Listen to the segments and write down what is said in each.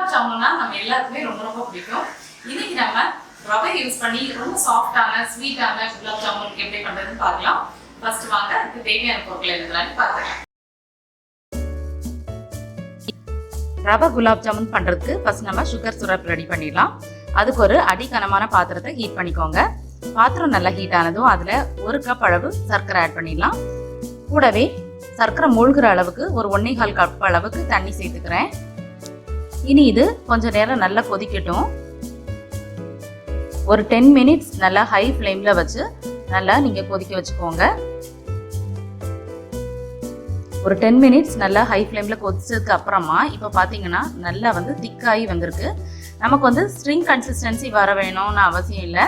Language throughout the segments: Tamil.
குலாப் ஜாமுன்னா நம்ம எல்லாருக்குமே ரொம்ப ரொம்ப பிடிக்கும். இன்னைக்கு நம்ம ரவை யூஸ் பண்ணி ரொம்ப சாஃப்டான ஸ்வீட்டான குலாப் ஜாமுன் எப்படி பண்றதுன்னு பார்க்கலாம். ஃபர்ஸ்ட் வாங்க இதுக்கு தேவையான பொருட்கள் என்னன்னு பார்க்கலாம். ரவை குலாப் ஜாமுன் பண்றதுக்கு ஃபர்ஸ்ட் நம்ம சுகர் சிரப் ரெடி பண்ணிடலாம். அதுக்கு ஒரு அடிக்கனமான பாத்திரத்தை ஹீட் பண்ணிக்கோங்க. பாத்திரம் நல்லா ஹீட் ஆனதும் அதுல 1 கப் அளவு சர்க்கரை ஆட் பண்ணிடலாம். கூடவே சர்க்கரை மூழ்கிற அளவுக்கு ஒரு 1.25 கப் அளவுக்கு தண்ணி சேர்த்துக்கிறேன். இனி இது கொஞ்ச நேரம் நல்லா கொதிக்கட்டும். ஒரு 10 மினிட்ஸ் நல்லா ஹை ஃப்ளேம்ல வச்சு நல்லா நீங்க கொதிக்க வச்சுக்கோங்க. ஒரு 10 மினிட்ஸ் நல்லா ஹை ஃப்ளேம்ல கொதிச்சதுக்கு அப்புறமா இப்போ பாத்தீங்கன்னா நல்லா வந்து திக்காகி வந்திருக்கு. நமக்கு வந்து ஸ்ட்ரிங் கன்சிஸ்டன்சி வர வேணும்னு அவசியம் இல்லை.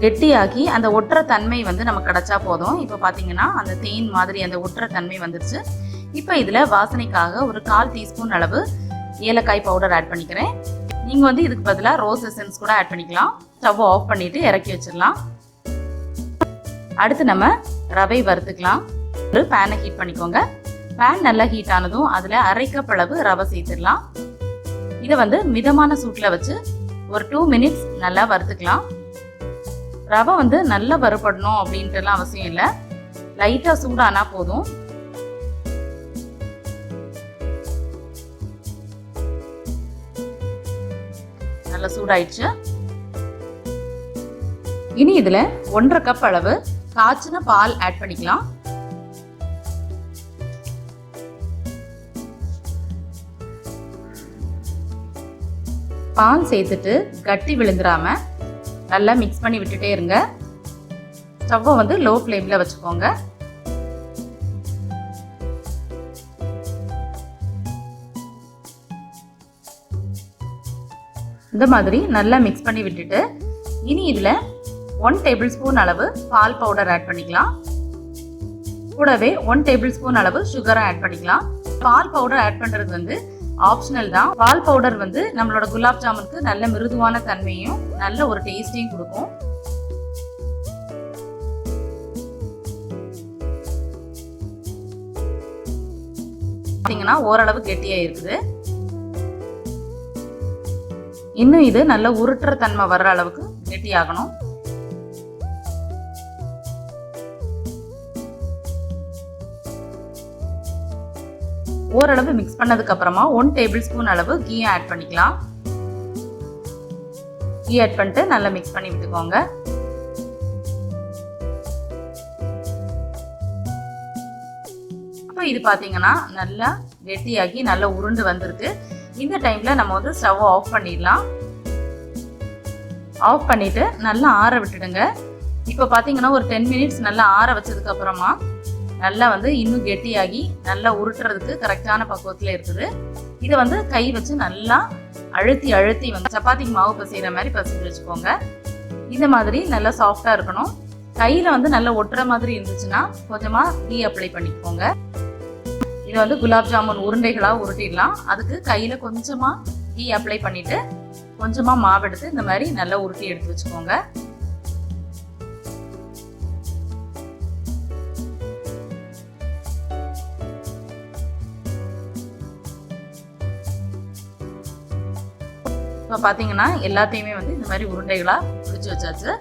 கெட்டியாகி அந்த ஒற்ற தன்மை வந்து நமக்கு கிடைச்சா போதும். இப்போ பார்த்தீங்கன்னா அந்த தேன் மாதிரி அந்த ஒற்ற தன்மை வந்துருச்சு. இப்போ இதில் வாசனைக்காக ஒரு 1/4 டீஸ்பூன் அளவு ஏலக்காய் பவுடர் ஆட் பண்ணிக்கிறேன். நீங்கள் வந்து இதுக்கு பதிலாக ரோஸ் எசன்ஸ் கூட ஆட் பண்ணிக்கலாம். ஸ்டவ் ஆஃப் பண்ணிட்டு இறக்கி வச்சிடலாம். அடுத்து நம்ம ரவை வறுத்துக்கலாம். ஒரு பேனை ஹீட் பண்ணிக்கோங்க. பேன் நல்லா ஹீட் ஆனதும் அதில் 1/2 கப் அளவு ரவை சேர்த்துடலாம். இதை வந்து மிதமான சூட்டில் வச்சு ஒரு 2 மினிட்ஸ் நல்லா வறுத்துக்கலாம். ரவை வந்து நல்லா வறுபடணும் அப்படின்ட்டுலாம் அவசியம் இல்லை. லைட்டாக சூடானா போதும். நல்லா சூடாயிடுச்சு. இனி இதுல 1.5 கப் அளவு காய்ச்சின பால் ஆட் பண்ணிக்கலாம். பால் சேர்த்துட்டு கட்டி விழுந்துடாம நல்லா மிக்ஸ் பண்ணி விட்டுட்டே இருங்க. ஸ்டவ்வை வந்து லோ ஃப்ளேம்ல வச்சுக்கோங்க. இந்த மாதிரி நல்லா மிக்ஸ் பண்ணி விட்டுட்டு இனி இதுல 1 டேபிள் ஸ்பூன் அளவு பால் பவுடர் ஆட் பண்ணிக்கலாம். கூடவே 1 டேபிள் ஸ்பூன் அளவு சுகரை ஆட் பண்ணிக்கலாம். பால் பவுடர் ஆட் பண்றது வந்து ஆப்ஷனல் தான். பால் பவுடர் வந்து நம்மளோட குலாப் ஜாமுனுக்கு நல்ல மிருதுவான தன்மையும் நல்ல ஒரு டேஸ்டையும் கொடுக்கும். பார்த்தீங்கன்னா ஓரளவு கெட்டியா இருக்குது. இன்னும் இது நல்ல உருட்டுற தன்மை வர்ற அளவுக்கு கெட்டியாகணும். ஓரளவு மிக்ஸ் பண்ணதுக்கு அப்புறமா 1 டேபிள் ஸ்பூன் அளவு கீ ஆட் பண்ணிக்கலாம். கீ ஆட் பண்ணிட்டு நல்லா மிக்ஸ் பண்ணி விட்டுக்கோங்க. இப்போ இது பாத்தீங்கன்னா நல்லா கெட்டியாகி நல்லா உருண்டு வந்திருக்கு. இந்த டைம்ல நம்ம வந்து ஸ்டவ் ஆஃப் பண்ணிடலாம். ஆஃப் பண்ணிட்டு நல்லா ஆற விட்டுடுங்க. இப்போ பாத்தீங்கன்னா ஒரு 10 மினிட்ஸ் நல்லா ஆற வச்சதுக்கு அப்புறமா நல்லா வந்து இன்னும் கெட்டியாகி நல்லா உருட்டுறதுக்கு கரெக்டான பக்குவத்தில் இருக்குது. இதை வந்து கை வச்சு நல்லா அழுத்தி அழுத்தி வந்து சப்பாத்திக்கு மாவு பசைகிற மாதிரி பசைஞ்சு வச்சுக்கோங்க. இந்த மாதிரி நல்லா சாஃப்டா இருக்கணும். கையில வந்து நல்லா ஒட்டுற மாதிரி இருந்துச்சுன்னா கொஞ்சமா கீ அப்ளை பண்ணிக்கோங்க. இதை வந்து குலாப் ஜாமுன் உருண்டைகளா உருட்டிடலாம். அதுக்கு கையில கொஞ்சமா கீ அப்ளை பண்ணிட்டு கொஞ்சமா மாவு எடுத்து இந்த மாதிரி நல்லா உருட்டி எடுத்து வச்சுக்கோங்க. இப்போ பார்த்தீங்கன்னா எல்லாத்தையுமே வந்து இந்த மாதிரி உருண்டைகளா பிடிச்சி வச்சாச்சு.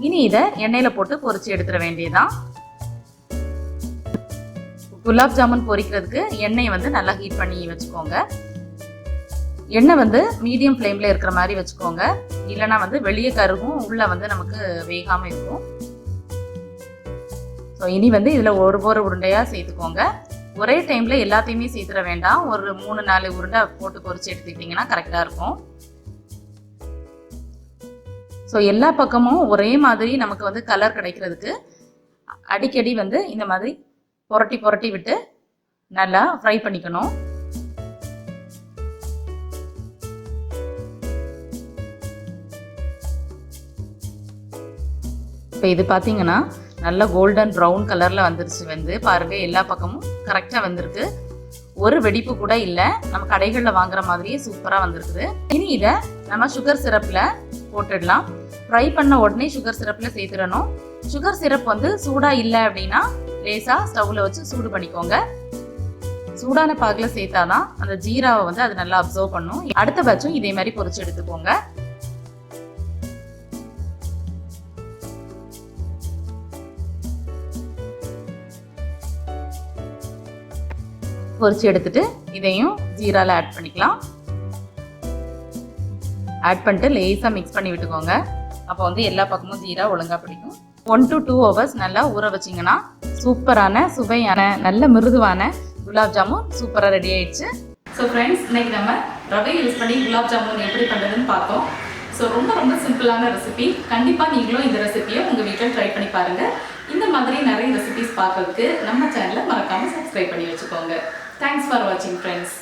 இனி இதை எண்ணெயில போட்டு பொரிச்சு எடுத்துட வேண்டியதான். குலாப் ஜாமுன் பொரிக்கிறதுக்கு எண்ணெய் வந்து நல்லா ஹீட் பண்ணி வச்சுக்கோங்க. எண்ணெய் வந்து மீடியம் ஃப்ளேம்ல இருக்கிற மாதிரி வச்சுக்கோங்க. இல்லைன்னா வந்து வெளியே கருகும், உள்ள வந்து நமக்கு வேகாம இருக்கும். ஸோ இனி வந்து இதுல ஒரு உருண்டையா சேர்த்துக்கோங்க. ஒரே டைம்ல எல்லாத்தையுமே சேர்த்துட வேண்டாம். ஒரு 3-4 உருண்டை போட்டு பொரிச்சு எடுத்துக்கிட்டீங்கன்னா கரெக்டா இருக்கும். ஸோ எல்லா பக்கமும் ஒரே மாதிரி நமக்கு வந்து கலர் கிடைக்கிறதுக்கு அடிக்கடி வந்து இந்த மாதிரி புரட்டி புரட்டி விட்டு நல்லா ஃப்ரை பண்ணிக்கணும். இப்போ இது பார்த்தீங்கன்னா நல்ல கோல்டன் ப்ரௌன் கலர்ல வந்துருச்சு. வந்து பாருங்க எல்லா பக்கமும் கரெக்டா வந்திருக்கு. ஒரு வெடிப்பு கூட இல்லை. நம்ம கடைகளில் வாங்குற மாதிரியே சூப்பராக வந்திருக்குது. இனி இதை நம்ம சுகர் சிரப்பில் போட்டுடலாம். ஃப்ரை பண்ண உடனே சுகர் சிரப்பில் சேர்த்துடணும். சுகர் சிரப் வந்து சூடாக இல்லை அப்படின்னா லேசாக ஸ்டவ்வில் வச்சு சூடு பண்ணிக்கோங்க. சூடான பாகில் சேர்த்தாதான் அந்த ஜீராவை வந்து அது நல்லா அப்சர்வ் பண்ணும். அடுத்த பேட்சும் இதே மாதிரி பொரிச்சு எடுத்துக்கோங்க. பொரிச்சு எடுத்துட்டு இதையும் ஜீரால ஆட் பண்ணிக்கலாம். ஆட் பண்ணிட்டு லேசாக மிக்ஸ் பண்ணி விட்டுக்கோங்க. அப்போ வந்து எல்லா பக்கமும் ஜீரா ஒழுங்காக பிடிக்கும். 1 to 2 hours நல்லா ஊற வச்சிங்கன்னா சூப்பரான சுவையான நல்ல மிருதுவான குலாப் ஜாமுன் சூப்பராக ரெடி ஆயிடுச்சு. ஸோ ஃப்ரெண்ட்ஸ், இன்னைக்கு நம்ம ரவை யூஸ் பண்ணி குலாப் ஜாமுன் எப்படி பண்ணுறதுன்னு பார்த்தோம். ஸோ ரொம்ப ரொம்ப சிம்பிளான ரெசிபி. கண்டிப்பாக நீங்களும் இந்த ரெசிபியை உங்கள் வீட்டில் ட்ரை பண்ணி பாருங்கள். இந்த மாதிரி நிறைய ரெசிபிஸ் பார்க்கறதுக்கு நம்ம சேனலை மறக்காமல் சப்ஸ்கிரைப் பண்ணி வச்சுக்கோங்க. தேங்க்ஸ் ஃபார் வாட்சிங் ஃப்ரெண்ட்ஸ்.